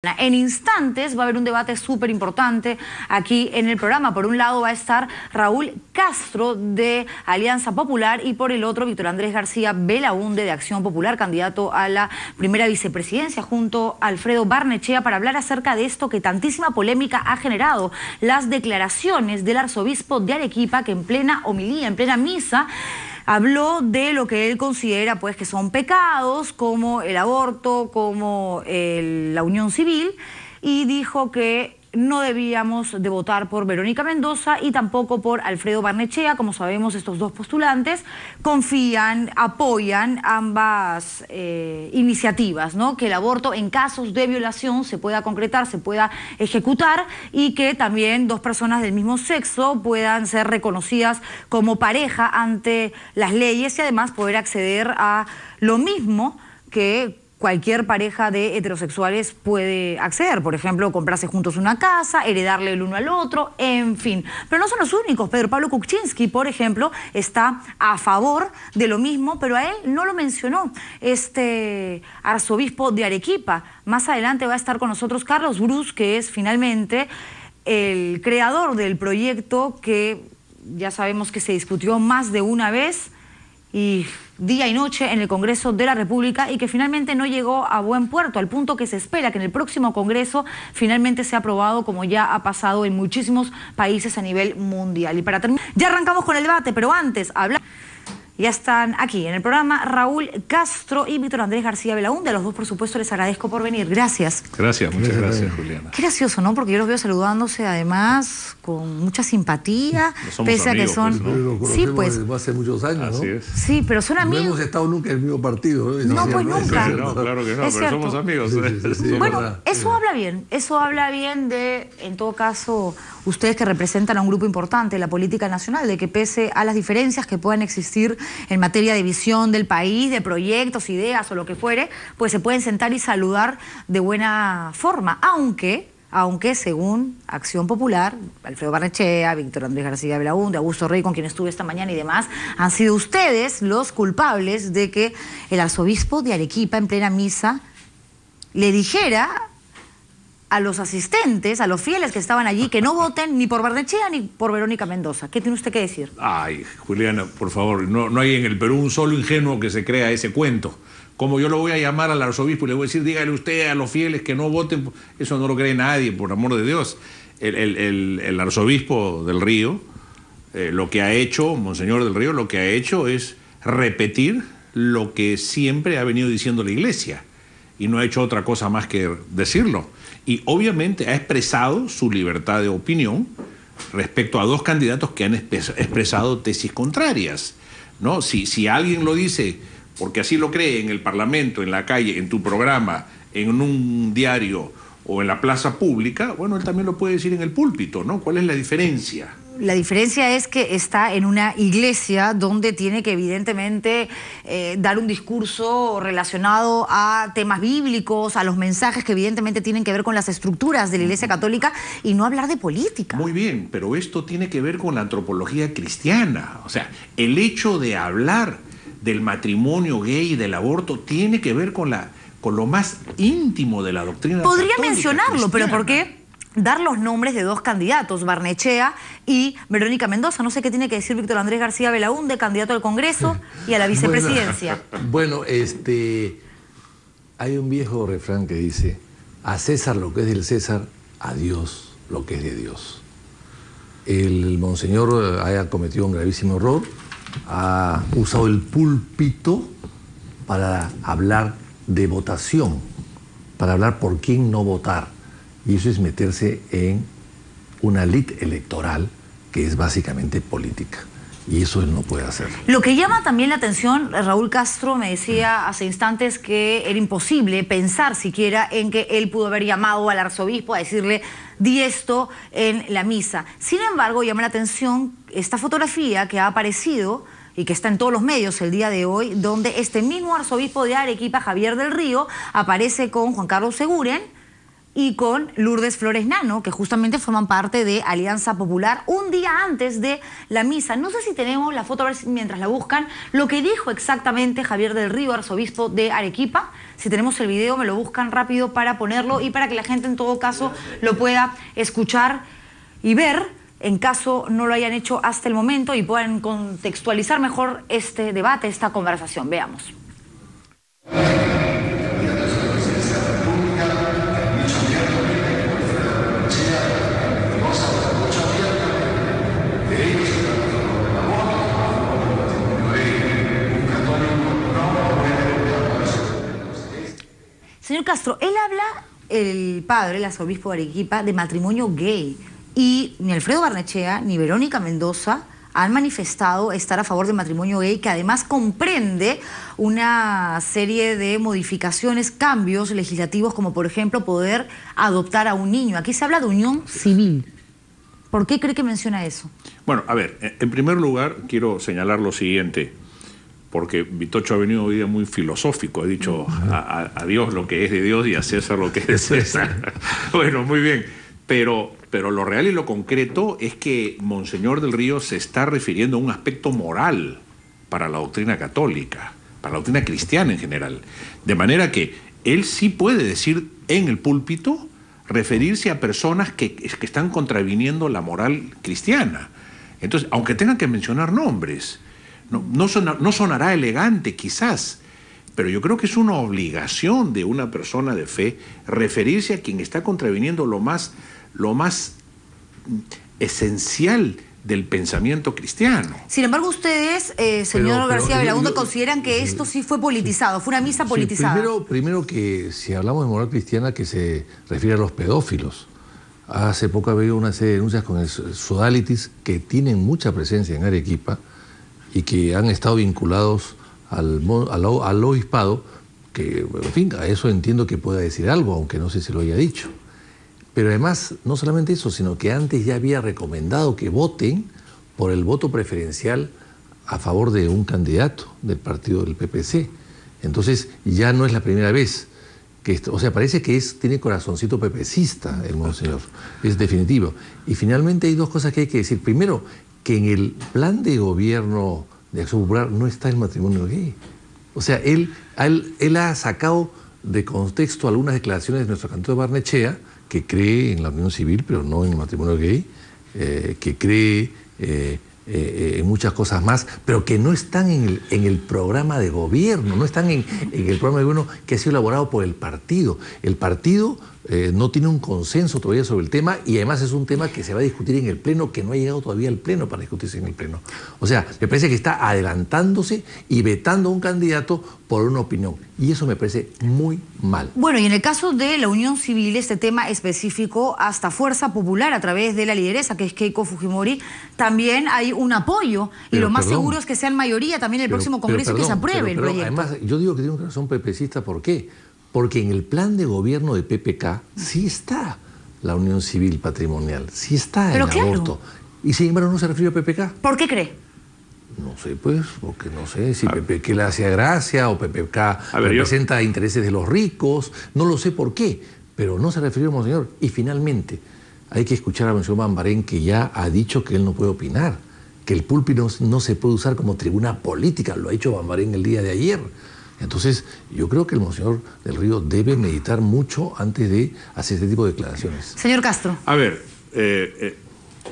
En instantes va a haber un debate súper importante aquí en el programa. Por un lado va a estar Raúl Castro de Alianza Popular y por el otro Víctor Andrés García Belaúnde de Acción Popular, candidato a la primera vicepresidencia junto a Alfredo Barnechea, para hablar acerca de esto que tantísima polémica ha generado: las declaraciones del arzobispo de Arequipa, que en plena homilía, en plena misa, habló de lo que él considera pues que son pecados, como el aborto, como la unión civil, y dijo que no debíamos de votar por Verónica Mendoza y tampoco por Alfredo Barnechea. Como sabemos, estos dos postulantes confían, apoyan ambas iniciativas, ¿no? Que el aborto en casos de violación se pueda concretar, se pueda ejecutar, y que también dos personas del mismo sexo puedan ser reconocidas como pareja ante las leyes y además poder acceder a lo mismo que cualquier pareja de heterosexuales puede acceder. Por ejemplo, comprarse juntos una casa, heredarle el uno al otro, en fin. Pero no son los únicos. Pedro Pablo Kuczynski, por ejemplo, está a favor de lo mismo, pero a él no lo mencionó este arzobispo de Arequipa. Más adelante va a estar con nosotros Carlos Brus, que es finalmente el creador del proyecto que ya sabemos que se discutió más de una vez y día y noche en el Congreso de la República, y que finalmente no llegó a buen puerto, al punto que se espera que en el próximo Congreso finalmente sea aprobado, como ya ha pasado en muchísimos países a nivel mundial. Y para terminar, ya arrancamos con el debate, pero antes hablar. Ya están aquí en el programa Raúl Castro y Víctor Andrés García Belaúnde. A los dos, por supuesto, les agradezco por venir. Gracias. Gracias, muchas gracias, Juliana. Qué gracioso, ¿no? Porque yo los veo saludándose, además, con mucha simpatía, pese a que son... Pues, ¿no? Sí, pues. Hace muchos años, Así ¿no? es. Sí, pero son amigos. No hemos estado nunca en el mismo partido, ¿no? No, pues nunca. No, claro que no, Es pero cierto. somos amigos. Sí, Bueno, verdad. eso habla bien de, en todo caso, ustedes que representan a un grupo importante de la política nacional, de que pese a las diferencias que puedan existir en materia de visión del país, de proyectos, ideas o lo que fuere, pues se pueden sentar y saludar de buena forma, aunque según Acción Popular, Alfredo Barnechea, Víctor Andrés García Belaúnde, Augusto Rey, con quien estuve esta mañana, y demás, han sido ustedes los culpables de que el arzobispo de Arequipa en plena misa le dijera a los asistentes, a los fieles que estaban allí, que no voten ni por Barnechea ni por Verónica Mendoza. ¿Qué tiene usted que decir? Ay, Juliana, por favor, no hay en el Perú un solo ingenuo que se crea ese cuento. Como yo lo voy a llamar al arzobispo y le voy a decir, dígale usted a los fieles que no voten, eso no lo cree nadie, por amor de Dios. El arzobispo del Río, lo que ha hecho, Monseñor del Río, lo que ha hecho es repetir lo que siempre ha venido diciendo la Iglesia, y no ha hecho otra cosa más que decirlo. Y obviamente ha expresado su libertad de opinión respecto a dos candidatos que han expresado tesis contrarias, ¿no? Si alguien lo dice porque así lo cree en el Parlamento, en la calle, en tu programa, en un diario o en la plaza pública, bueno, él también lo puede decir en el púlpito, ¿no? ¿Cuál es la diferencia? La diferencia es que está en una iglesia donde tiene que evidentemente dar un discurso relacionado a temas bíblicos, a los mensajes que evidentemente tienen que ver con las estructuras de la Iglesia Católica, y no hablar de política. Muy bien, pero esto tiene que ver con la antropología cristiana. O sea, el hecho de hablar del matrimonio gay y del aborto tiene que ver con lo más íntimo de la doctrina Podría católica mencionarlo, cristiana. pero ¿por qué dar los nombres de dos candidatos, Barnechea y Verónica Mendoza? No sé qué tiene que decir Víctor Andrés García Belaúnde, candidato al Congreso y a la vicepresidencia. Bueno, hay un viejo refrán que dice: a César lo que es del César, a Dios lo que es de Dios. El monseñor haya cometido un gravísimo error, ha usado el púlpito para hablar de votación, para hablar por quién no votar. Y eso es meterse en una lid electoral que es básicamente política. Y eso él no puede hacer. Lo que llama también la atención, Raúl Castro me decía hace instantes que era imposible pensar siquiera en que él pudo haber llamado al arzobispo a decirle: di esto en la misa. Sin embargo, llama la atención esta fotografía que ha aparecido y que está en todos los medios el día de hoy, donde este mismo arzobispo de Arequipa, Javier del Río, aparece con Juan Carlos Seguren, y con Lourdes Flores Nano, que justamente forman parte de Alianza Popular, un día antes de la misa. No sé si tenemos la foto, a ver si mientras la buscan, lo que dijo exactamente Javier del Río, arzobispo de Arequipa. Si tenemos el video, me lo buscan rápido para ponerlo y para que la gente en todo caso lo pueda escuchar y ver, en caso no lo hayan hecho hasta el momento, y puedan contextualizar mejor este debate, esta conversación. Veamos. Señor Castro, él habla, el padre, el arzobispo de Arequipa, de matrimonio gay. Y ni Alfredo Barnechea ni Verónica Mendoza han manifestado estar a favor del matrimonio gay, que además comprende una serie de modificaciones, cambios legislativos, como por ejemplo poder adoptar a un niño. Aquí se habla de unión civil. ¿Por qué cree que menciona eso? Bueno, a ver, en primer lugar quiero señalar lo siguiente, porque Vitocho ha venido hoy día muy filosófico, ha dicho a Dios lo que es de Dios y a César lo que es de César. Bueno, muy bien, pero lo real y lo concreto es que Monseñor del Río se está refiriendo a un aspecto moral para la doctrina católica, para la doctrina cristiana en general. De manera que él sí puede decir en el púlpito, referirse a personas que están contraviniendo la moral cristiana. Entonces, aunque tengan que mencionar nombres, no sonará elegante quizás, pero yo creo que es una obligación de una persona de fe referirse a quien está contraviniendo lo más esencial del pensamiento cristiano. Sin embargo, ustedes, señor García Belaúnde, consideran que esto sí fue politizado, fue una misa politizada. Primero que si hablamos de moral cristiana, que se refiere a los pedófilos. Hace poco ha habido una serie de denuncias con el Sodalitis que tienen mucha presencia en Arequipa y que han estado vinculados al obispado, que, en fin, a eso entiendo que pueda decir algo, aunque no sé si lo haya dicho. Pero además, no solamente eso, sino que antes ya había recomendado que voten por el voto preferencial a favor de un candidato del partido del PPC. Entonces, ya no es la primera vez que esto, o sea, parece que tiene corazoncito pepecista el monseñor, es definitivo. Y finalmente hay dos cosas que hay que decir. Primero, que en el plan de gobierno de Acción Popular no está el matrimonio gay. O sea, él ha sacado de contexto algunas declaraciones de nuestro cantor Barnechea, que cree en la unión civil, pero no en el matrimonio gay, que cree en muchas cosas más, pero que no están en el programa de gobierno, no están en el programa de gobierno que ha sido elaborado por el partido. El partido no tiene un consenso todavía sobre el tema y además es un tema que se va a discutir en el Pleno, que no ha llegado todavía al Pleno para discutirse en el Pleno. O sea, me parece que está adelantándose y vetando a un candidato por una opinión. Y eso me parece muy mal. Bueno, y en el caso de la unión civil, este tema específico, hasta Fuerza Popular, a través de la lideresa, que es Keiko Fujimori, también hay un apoyo. Y lo más seguro es que sean mayoría también el próximo Congreso que se apruebe el proyecto. Además, yo digo que tiene un corazón pepecista, ¿por qué? Porque en el plan de gobierno de PPK sí está la unión civil patrimonial, sí está el aborto. Y sin embargo no se refiere a PPK. ¿Por qué cree? No sé, pues, porque no sé si PPK le hacía gracia o PPK representa intereses de los ricos, no lo sé por qué, pero no se refirió a Monseñor. Y finalmente, hay que escuchar a Monseñor Bambarén, que ya ha dicho que él no puede opinar, que el púlpito no se puede usar como tribuna política, lo ha dicho Bambarén el día de ayer. Entonces, yo creo que el Monseñor del Río debe meditar mucho antes de hacer este tipo de declaraciones. Señor Castro. A ver,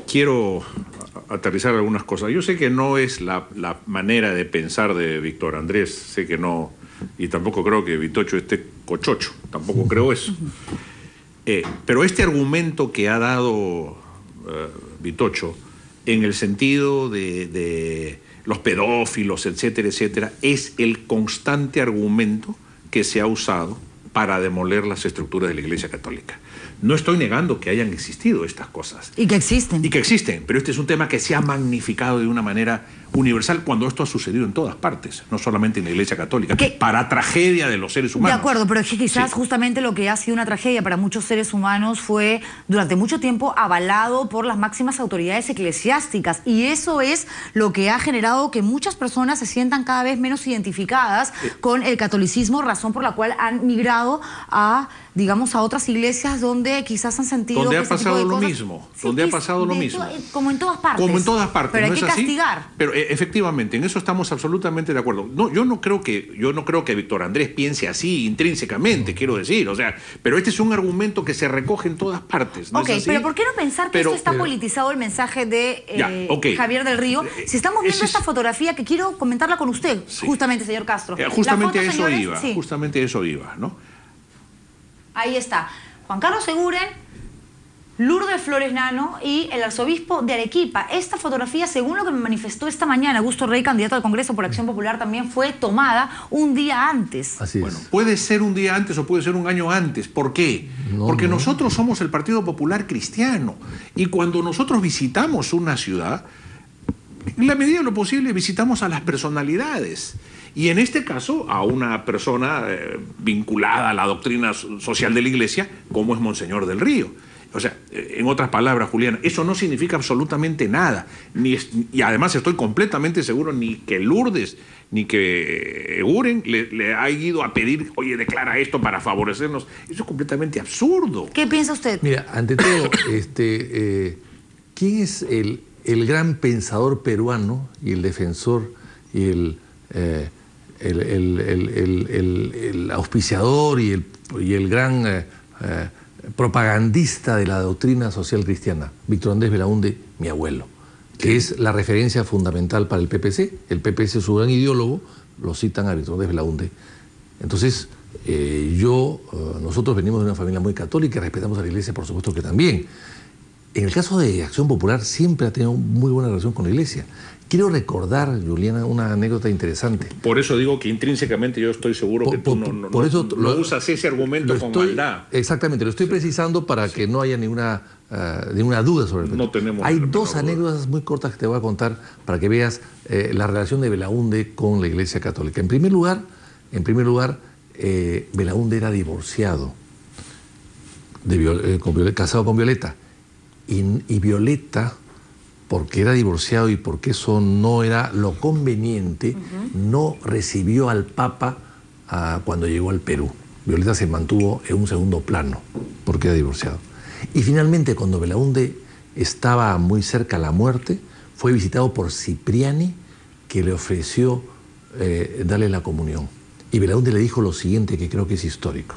quiero aterrizar algunas cosas. Yo sé que no es la manera de pensar de Víctor Andrés, sé que no, y tampoco creo que Vitocho esté cochocho, tampoco creo eso. Pero este argumento que ha dado Vitocho, en el sentido de los pedófilos, etcétera, etcétera, es el constante argumento que se ha usado para demoler las estructuras de la Iglesia Católica. No estoy negando que hayan existido estas cosas. Y que existen. Y que existen, pero este es un tema que se ha magnificado de una manera universal cuando esto ha sucedido en todas partes, no solamente en la Iglesia Católica, para tragedia de los seres humanos. De acuerdo, pero es que quizás justamente lo que ha sido una tragedia para muchos seres humanos fue durante mucho tiempo avalado por las máximas autoridades eclesiásticas, y eso es lo que ha generado que muchas personas se sientan cada vez menos identificadas con el catolicismo, razón por la cual han migrado a digamos, a otras iglesias donde quizás han sentido donde que ha ese tipo pasado de lo cosas... mismo, Sí, donde ha pasado lo mismo. Como en todas partes. Como en todas partes. Pero hay ¿no que es así? castigar. Pero efectivamente, en eso estamos absolutamente de acuerdo. No, yo no creo que Víctor Andrés piense así intrínsecamente, quiero decir. O sea, pero este es un argumento que se recoge en todas partes. ¿No Ok, es así? pero ¿por qué no pensar que esto está politizado, el mensaje de Javier del Río? Si estamos viendo esta fotografía, que quiero comentarla con usted, justamente, señor Castro. Justamente foto, a eso señores, iba, sí. justamente a eso iba, ¿no? Ahí está. Juan Carlos Seguren, Lourdes Flores Nano y el arzobispo de Arequipa. Esta fotografía, según lo que me manifestó esta mañana Augusto Rey, candidato al Congreso por Acción Popular, también fue tomada un día antes. Así es. Bueno, puede ser un día antes o puede ser un año antes. ¿Por qué? Porque nosotros somos el Partido Popular Cristiano. Y cuando nosotros visitamos una ciudad, en la medida de lo posible visitamos a las personalidades. Y en este caso a una persona vinculada a la doctrina social de la Iglesia, como es Monseñor del Río. O sea, en otras palabras, Juliana, eso no significa absolutamente nada. Y además estoy completamente seguro ni que Lourdes ni que Eguren le ha ido a pedir, oye, declara esto para favorecernos. Eso es completamente absurdo. ¿Qué piensa usted? Mira, ante todo, ¿quién es el gran pensador peruano y el defensor y el auspiciador y el gran propagandista de la doctrina social cristiana? Víctor Andrés Belaúnde, mi abuelo, que es la referencia fundamental para el PPC. El PPC es su gran ideólogo, lo citan a Víctor Andrés Belaúnde. Entonces, nosotros venimos de una familia muy católica, respetamos a la Iglesia, por supuesto que también. En el caso de Acción Popular siempre ha tenido muy buena relación con la Iglesia. Quiero recordar, Juliana, una anécdota interesante. Por eso digo que intrínsecamente yo estoy seguro que tú no usas ese argumento con maldad. Exactamente, lo estoy precisando para que no haya ninguna duda sobre el tema. Hay dos anécdotas muy cortas que te voy a contar para que veas la relación de Belaúnde con la Iglesia Católica. En primer lugar, Belaúnde era divorciado, casado con Violeta. Y Violeta, porque era divorciado y porque eso no era lo conveniente, no recibió al Papa cuando llegó al Perú. Violeta se mantuvo en un segundo plano, porque era divorciado. Y finalmente, cuando Belaúnde estaba muy cerca a la muerte, fue visitado por Cipriani, que le ofreció darle la comunión. Y Belaúnde le dijo lo siguiente, que creo que es histórico.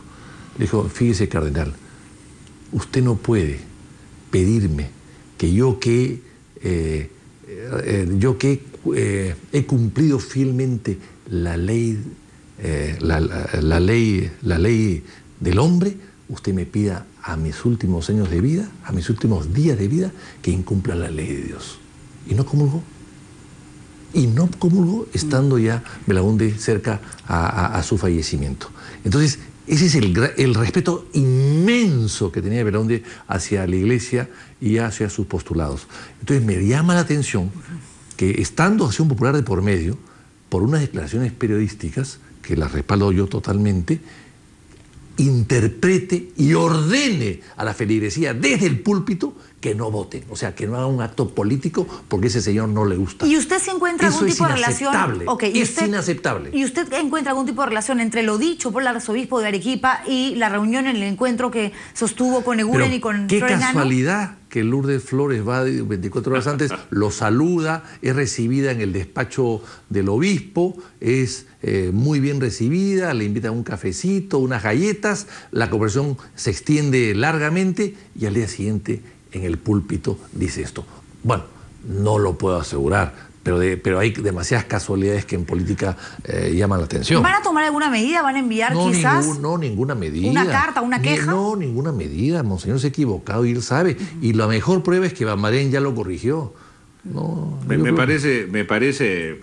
Le dijo, fíjese, cardenal, usted no puede pedirme que yo que he cumplido fielmente la ley del hombre, usted me pida a mis últimos años de vida, a mis últimos días de vida, que incumpla la ley de Dios. Y no comulgó. Y no comulgó estando ya Belaúnde cerca a su fallecimiento. Entonces, ese es el respeto inmenso que tenía Belaúnde hacia la Iglesia y hacia sus postulados. Entonces me llama la atención que, estando Acción Popular de por medio, por unas declaraciones periodísticas, que las respaldo yo totalmente, interprete y ordene a la feligresía desde el púlpito que no voten, o sea, que no haga un acto político porque ese señor no le gusta. ¿Y usted se encuentra algún tipo de relación? Es inaceptable. ¿Y usted encuentra algún tipo de relación entre lo dicho por el arzobispo de Arequipa y la reunión en el encuentro que sostuvo con Eguren y con Flores Nano? Qué casualidad que Lourdes Flores va 24 horas antes, lo saluda, es recibida en el despacho del obispo, es muy bien recibida, le invitan un cafecito, unas galletas, la conversación se extiende largamente y al día siguiente en el púlpito dice esto. Bueno, no lo puedo asegurar, pero hay demasiadas casualidades que en política llaman la atención. ¿Van a tomar alguna medida? ¿Van a enviar quizás? No, ninguna medida. ¿Una carta, una queja? No, ninguna medida. Monseñor se ha equivocado y él sabe. Y la mejor prueba es que Bamarén ya lo corrigió. Me parece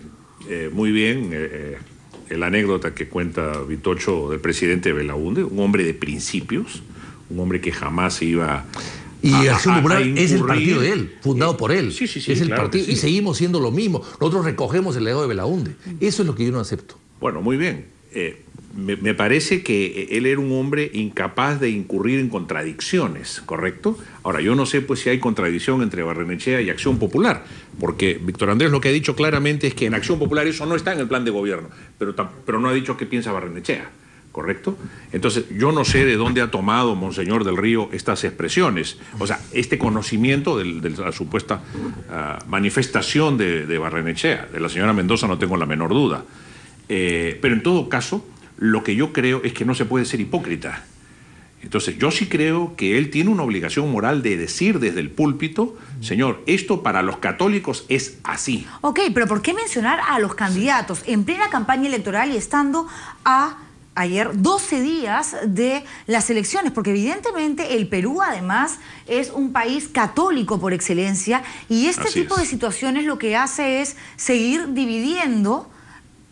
muy bien la anécdota que cuenta Vitocho del presidente Belaúnde, un hombre de principios, un hombre que jamás se iba... Y Acción Popular es el partido de él, fundado por él. Sí, es el partido. Y seguimos siendo lo mismo. Nosotros recogemos el legado de Belaúnde. Eso es lo que yo no acepto. Bueno, muy bien. Me parece que él era un hombre incapaz de incurrir en contradicciones, ¿correcto? Ahora, yo no sé pues si hay contradicción entre Barrenechea y Acción Popular, porque Víctor Andrés lo que ha dicho claramente es que en Acción Popular eso no está en el plan de gobierno, pero no ha dicho qué piensa Barrenechea. ¿correcto? Entonces, yo no sé de dónde ha tomado Monseñor del Río estas expresiones, o sea, este conocimiento de la supuesta manifestación de Barrenechea. De la señora Mendoza no tengo la menor duda. Pero en todo caso, lo que yo creo es que no se puede ser hipócrita. Entonces, yo sí creo que él tiene una obligación moral de decir desde el púlpito, señor, esto para los católicos es así. Ok, pero ¿por qué mencionar a los candidatos en plena campaña electoral y estando ayer 12 días de las elecciones? Porque evidentemente el Perú además es un país católico por excelencia y este tipo de situaciones lo que hace es seguir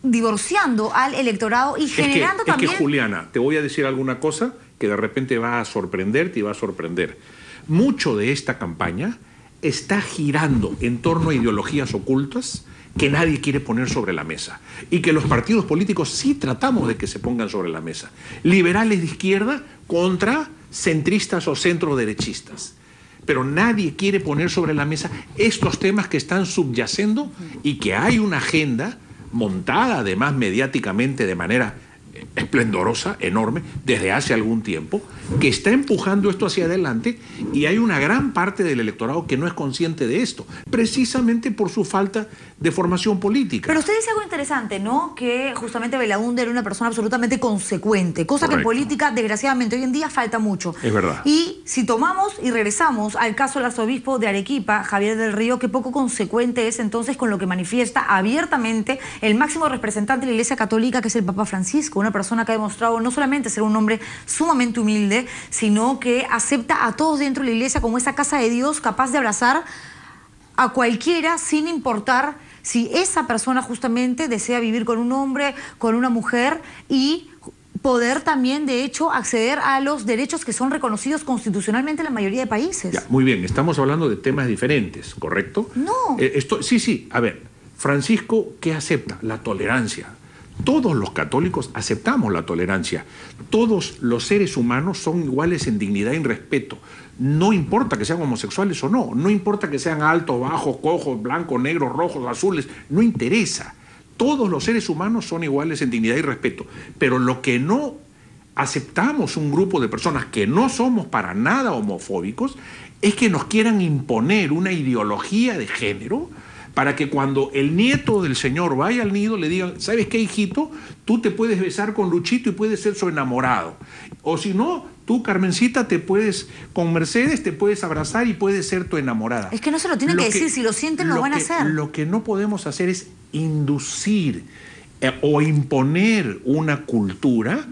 divorciando al electorado y generando también... Es que, Juliana, te voy a decir alguna cosa que de repente va a sorprenderte y va a sorprender. Mucho de esta campaña está girando en torno a ideologías ocultas que nadie quiere poner sobre la mesa y que los partidos políticos sí tratamos de que se pongan sobre la mesa. Liberales de izquierda contra centristas o centroderechistas. Pero nadie quiere poner sobre la mesa estos temas que están subyacendo y que hay una agenda montada además mediáticamente de manera esplendorosa, enorme, desde hace algún tiempo, que está empujando esto hacia adelante y hay una gran parte del electorado que no es consciente de esto, precisamente por su falta de formación política. Pero usted dice algo interesante, ¿no? Que justamente Belaúnde era una persona absolutamente consecuente, cosa que en política, desgraciadamente, hoy en día falta mucho. Es verdad. Y si tomamos y regresamos al caso del arzobispo de Arequipa, Javier del Río, qué poco consecuente es entonces con lo que manifiesta abiertamente el máximo representante de la Iglesia Católica, que es el Papa Francisco, una persona que ha demostrado no solamente ser un hombre sumamente humilde, sino que acepta a todos dentro de la Iglesia como esa casa de Dios, capaz de abrazar a cualquiera sin importar si esa persona justamente desea vivir con un hombre, con una mujer y poder también, de hecho, acceder a los derechos que son reconocidos constitucionalmente en la mayoría de países. Ya, muy bien, estamos hablando de temas diferentes, ¿correcto? No. Sí, a ver, Francisco, ¿qué acepta? La tolerancia. Todos los católicos aceptamos la tolerancia. Todos los seres humanos son iguales en dignidad y en respeto. No importa que sean homosexuales o no, no importa que sean altos, bajos, cojos, blancos, negros, rojos, azules, no interesa. Todos los seres humanos son iguales en dignidad y respeto. Pero lo que no aceptamos un grupo de personas que no somos para nada homofóbicos es que nos quieran imponer una ideología de género para que cuando el nieto del señor vaya al nido le digan, ¿sabes qué, hijito? Tú te puedes besar con Luchito y puedes ser su enamorado. O si no, tú, Carmencita, con Mercedes te puedes abrazar y puedes ser tu enamorada. Es que no se lo tienen que decir, si lo sienten lo van a hacer. Lo que no podemos hacer es inducir o imponer una cultura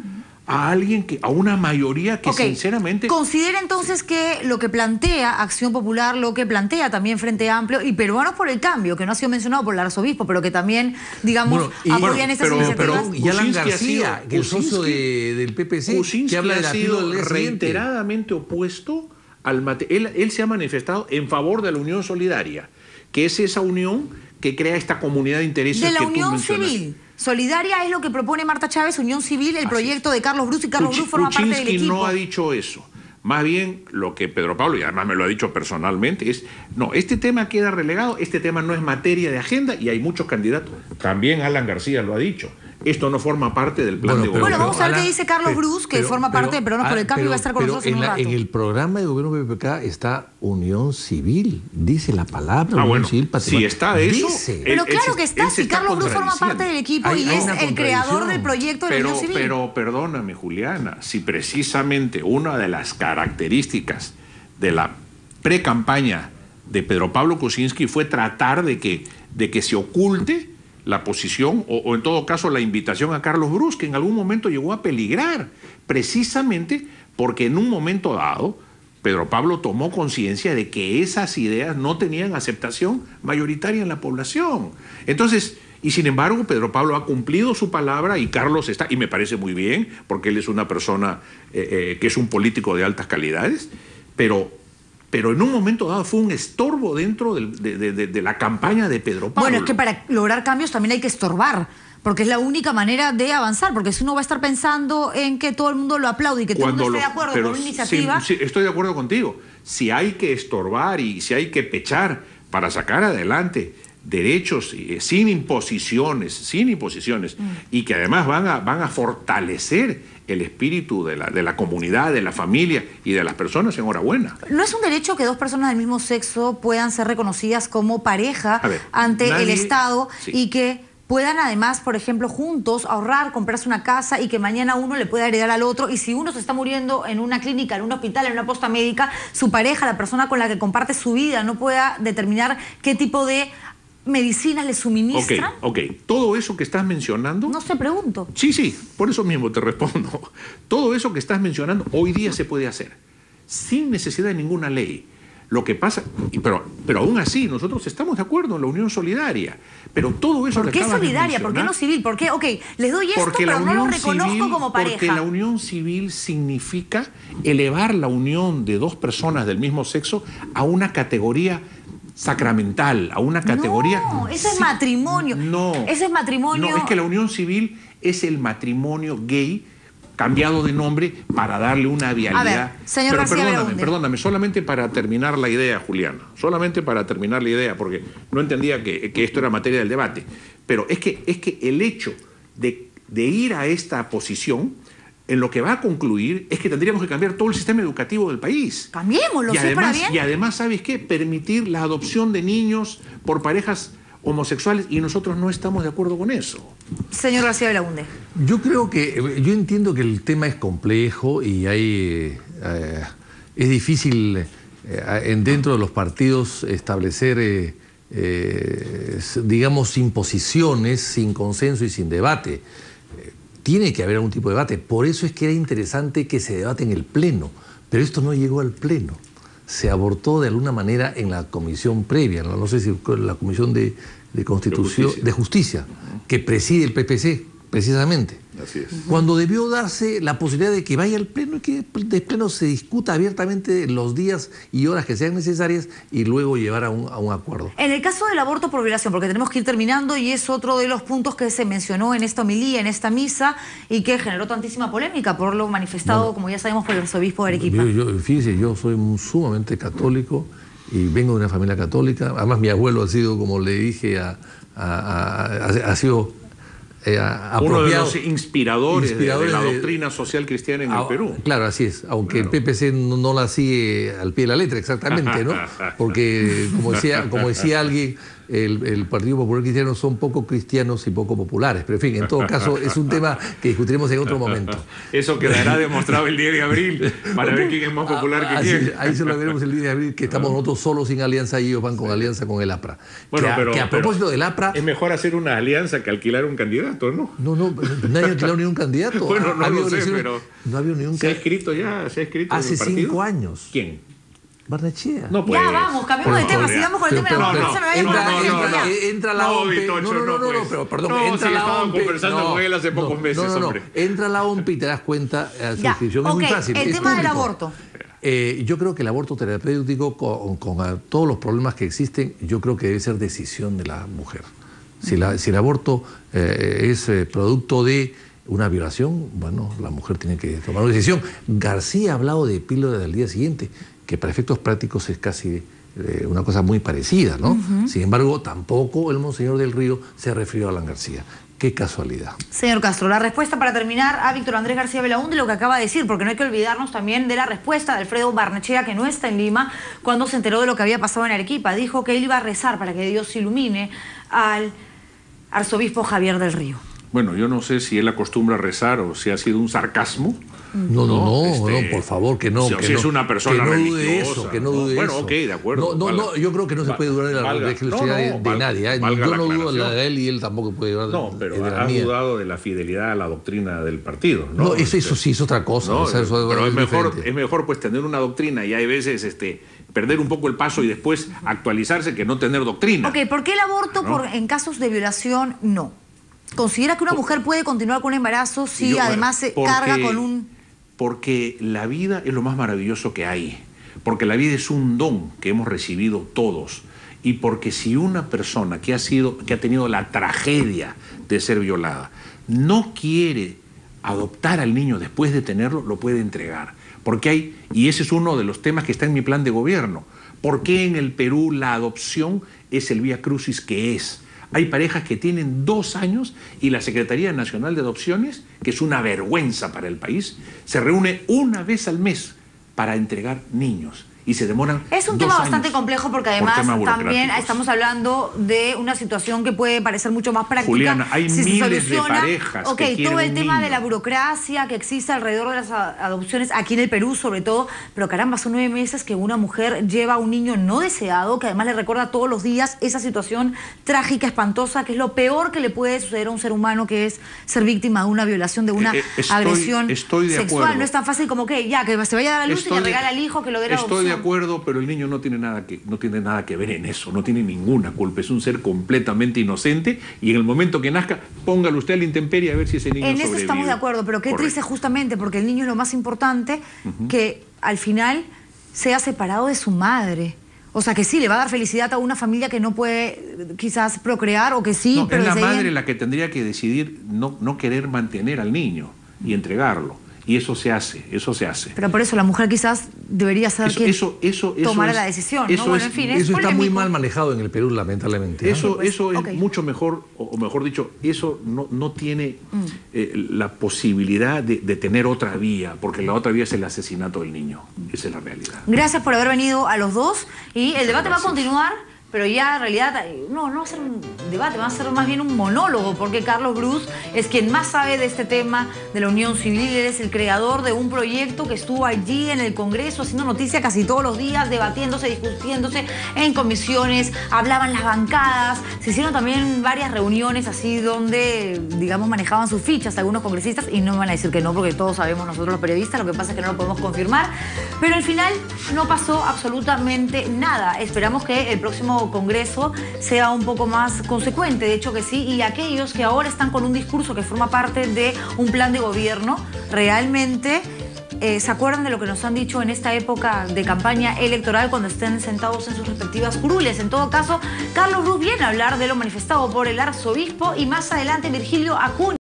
a alguien a una mayoría que sinceramente... Considera entonces que lo que plantea Acción Popular, lo que plantea también Frente Amplio y Peruanos por el Cambio, que no ha sido mencionado por el arzobispo, pero que también, digamos, apoyan estas iniciativas. Y Alan García, que es socio del PPC, que habla de la píldora reiteradamente opuesto al él se ha manifestado en favor de la Unión Solidaria, que es esa unión que crea esta comunidad de intereses de la que Unión Civil. Solidaria es lo que propone Marta Chávez, Unión Civil, el proyecto de Carlos Brus, y Carlos Brus forma parte del equipo. No ha dicho eso. Más bien lo que Pedro Pablo, y además me lo ha dicho personalmente, es, no, este tema queda relegado, este tema no es materia de agenda y hay muchos candidatos. También Alan García lo ha dicho. Esto no forma parte del plan de gobierno. Bueno, vamos a ver qué dice Carlos Brus, que forma parte de Peruanos por el Cambio y va a estar con nosotros en un rato. En el programa de gobierno PPK está Unión Civil, dice la palabra Unión Civil Patrimonio. Si está eso... Pero claro que está, si Carlos Brus forma parte del equipo y es el creador del proyecto de la Unión Civil. Pero perdóname, Juliana, si precisamente una de las características de la pre-campaña de Pedro Pablo Kuczynski fue tratar de que se oculte la posición o en todo caso la invitación a Carlos Brus, que en algún momento llegó a peligrar, precisamente porque en un momento dado Pedro Pablo tomó conciencia de que esas ideas no tenían aceptación mayoritaria en la población. Entonces, y sin embargo Pedro Pablo ha cumplido su palabra y Carlos está, y me parece muy bien, porque él es una persona que es un político de altas calidades, pero en un momento dado fue un estorbo dentro de la campaña de Pedro Pablo. Bueno, es que para lograr cambios también hay que estorbar, porque es la única manera de avanzar, porque si uno va a estar pensando en que todo el mundo lo aplaude y que todo el mundo esté de acuerdo con una iniciativa... Sí, estoy de acuerdo contigo. Si hay que estorbar y si hay que pechar para sacar adelante derechos sin imposiciones, y que además van a fortalecer el espíritu de la comunidad, de la familia y de las personas, enhorabuena. ¿No es un derecho que dos personas del mismo sexo puedan ser reconocidas como pareja ante el Estado y que puedan además, por ejemplo, juntos ahorrar, comprarse una casa y que mañana uno le pueda heredar al otro? Y si uno se está muriendo en una clínica, en un hospital, en una posta médica, su pareja, la persona con la que comparte su vida, no pueda determinar qué tipo de medicinas le suministran. Ok. Todo eso que estás mencionando... No se pregunto. Sí, por eso mismo te respondo. Todo eso que estás mencionando hoy día se puede hacer, sin necesidad de ninguna ley. Lo que pasa, pero aún así, nosotros estamos de acuerdo en la unión solidaria. Pero todo eso ¿Por qué solidaria? ¿Por qué no civil? ¿Por qué? Ok, les doy esto, pero no lo reconozco como pareja. Porque la unión civil significa elevar la unión de dos personas del mismo sexo a una categoría sacramental, a una categoría... No, eso es matrimonio. No. Eso es matrimonio... No, es que la unión civil es el matrimonio gay cambiado de nombre para darle una vialidad. A ver, señor García, perdóname, solamente para terminar la idea, Juliana, solamente para terminar la idea, porque no entendía que esto era materia del debate, pero es que el hecho de ir a esta posición, en lo que va a concluir es que tendríamos que cambiar todo el sistema educativo del país. Cambiémoslo, ¿sí para bien? Y además, ¿sabes qué? Permitir la adopción de niños por parejas homosexuales, y nosotros no estamos de acuerdo con eso. Señor García Belaúnde. Yo entiendo que el tema es complejo y es difícil dentro de los partidos establecer, digamos, imposiciones, sin consenso y sin debate. Tiene que haber algún tipo de debate. Por eso es que era interesante que se debate en el Pleno. Pero esto no llegó al Pleno. Se abortó de alguna manera en la comisión previa, no sé si la comisión de Constitución, de Justicia, que preside el PPC, precisamente. Así es. Cuando debió darse la posibilidad de que vaya al Pleno y que del Pleno se discuta abiertamente los días y horas que sean necesarias y luego llevar a un acuerdo. En el caso del aborto por violación, porque tenemos que ir terminando y es otro de los puntos que se mencionó en esta homilía, en esta misa, y que generó tantísima polémica por lo manifestado, como ya sabemos, por el arzobispo de Arequipa. Fíjese, yo soy sumamente católico y vengo de una familia católica. Además, mi abuelo ha sido, como le dije, ha sido... uno de los inspiradores de la doctrina social cristiana en el Perú. Claro, así es, aunque el PPC no la sigue al pie de la letra exactamente, ¿no? Porque, como decía alguien, el Partido Popular Cristiano son poco cristianos y poco populares. Pero en fin, en todo caso, es un tema que discutiremos en otro momento. Eso quedará demostrado el 10 de abril para ver quién es más popular que quién. Ahí se lo veremos el 10 de abril, que estamos nosotros solos sin alianza y ellos van con alianza con el APRA. Bueno, que a propósito del APRA... Es mejor hacer una alianza que alquilar un candidato, ¿no? No, nadie ha alquilado ni un candidato. Bueno, no lo sé, pero... No ha habido ni un ¿Se ha escrito ya? ¿Se ha escrito hace 5 años. ¿Quién? Barnechea. No, pues. Ya vamos, cambiamos de tema, sigamos con el tema de la aborto. Entra la OMPE. No, perdón, entra la OMPE. Conversando con él hace pocos meses, hombre. Entra la OMPE y te das cuenta, su inscripción es muy fácil. El tema del aborto. Yo creo que el aborto terapéutico, con todos los problemas que existen, yo creo que debe ser decisión de la mujer. Si el aborto es producto de una violación, bueno, la mujer tiene que tomar una decisión. García ha hablado de píldora del día siguiente, que para efectos prácticos es casi una cosa muy parecida, ¿no? Sin embargo, tampoco el Monseñor del Río se refirió a Alan García. Qué casualidad. Señor Castro, la respuesta para terminar a Víctor Andrés García Belaúnde, lo que acaba de decir, porque no hay que olvidarnos también de la respuesta de Alfredo Barnechea, que no está en Lima, cuando se enteró de lo que había pasado en Arequipa. Dijo que él iba a rezar para que Dios ilumine al arzobispo Javier del Río. Bueno, yo no sé si él acostumbra a rezar o si ha sido un sarcasmo. No, por favor, que no. Si es una persona religiosa. Que no dude eso. Bueno, ok, de acuerdo. No, yo creo que no se puede dudar de la religiosidad de nadie. Yo no dudo la de él y él tampoco puede dudar de la mía. No, pero ha dudado de la fidelidad a la doctrina del partido, ¿no? No, eso sí es otra cosa. Pero es mejor pues tener una doctrina y hay veces perder un poco el paso y después actualizarse que no tener doctrina. Ok, ¿por qué el aborto en casos de violación no? ¿Considera que una mujer puede continuar con un embarazo si además se carga con un...? Porque la vida es lo más maravilloso que hay. Porque la vida es un don que hemos recibido todos. Y porque si una persona que ha tenido la tragedia de ser violada no quiere adoptar al niño después de tenerlo, lo puede entregar. Porque y ese es uno de los temas que está en mi plan de gobierno. ¿Por qué en el Perú la adopción es el vía crucis que es? Hay parejas que tienen 2 años y la Secretaría Nacional de Adopciones, que es una vergüenza para el país, se reúne una vez al mes para entregar niños. Y se demoran 2 años. Es un tema bastante complejo porque además también burocráticos. estamos hablando de una situación que puede parecer mucho más práctica. Juliana, hay si miles de parejas que quieren todo el un tema niño. de la burocracia que existe alrededor de las adopciones aquí en el Perú sobre todo, pero caramba, son 9 meses que una mujer lleva a un niño no deseado, que además le recuerda todos los días esa situación trágica, espantosa, que es lo peor que le puede suceder a un ser humano, que es ser víctima de una violación, de una agresión sexual. No es tan fácil como que ya, que se vaya a dar a luz y le regala al hijo que lo dé la adopción. Estoy de acuerdo, pero el niño no tiene nada que ver en eso, no tiene ninguna culpa, es un ser completamente inocente y en el momento que nazca, póngalo usted a la intemperie a ver si ese niño sobrevive. En eso estamos de acuerdo, pero qué triste justamente, porque el niño es lo más importante, que al final sea separado de su madre. O sea, que sí, le va a dar felicidad a una familia que no puede quizás procrear, o que sí, no, pero es la madre la que tendría que decidir no querer mantener al niño y entregarlo. Y eso se hace, eso se hace. Pero por eso la mujer quizás debería ser quien tomara la decisión, ¿no? Bueno, en fin, eso está muy mal manejado en el Perú, lamentablemente. Eso es mucho mejor, o mejor dicho, eso no tiene la posibilidad de tener otra vía, porque la otra vía es el asesinato del niño. Esa es la realidad. Gracias por haber venido a los dos y el debate va a continuar. Pero ya en realidad no va a ser un debate, va a ser más bien un monólogo, porque Carlos Bruce es quien más sabe de este tema de la unión civil. Él es el creador de un proyecto que estuvo allí en el Congreso haciendo noticia casi todos los días, debatiéndose, discutiéndose en comisiones, hablaban las bancadas, se hicieron también varias reuniones así donde, digamos, manejaban sus fichas algunos congresistas, y no van a decir que no, porque todos sabemos nosotros los periodistas, lo que pasa es que no lo podemos confirmar, pero al final no pasó absolutamente nada. Esperamos que el próximo Congreso sea un poco más consecuente, de hecho que sí, y aquellos que ahora están con un discurso que forma parte de un plan de gobierno, realmente se acuerdan de lo que nos han dicho en esta época de campaña electoral cuando estén sentados en sus respectivas curules. En todo caso, Carlos Bruce viene a hablar de lo manifestado por el arzobispo y más adelante Virgilio Acuña.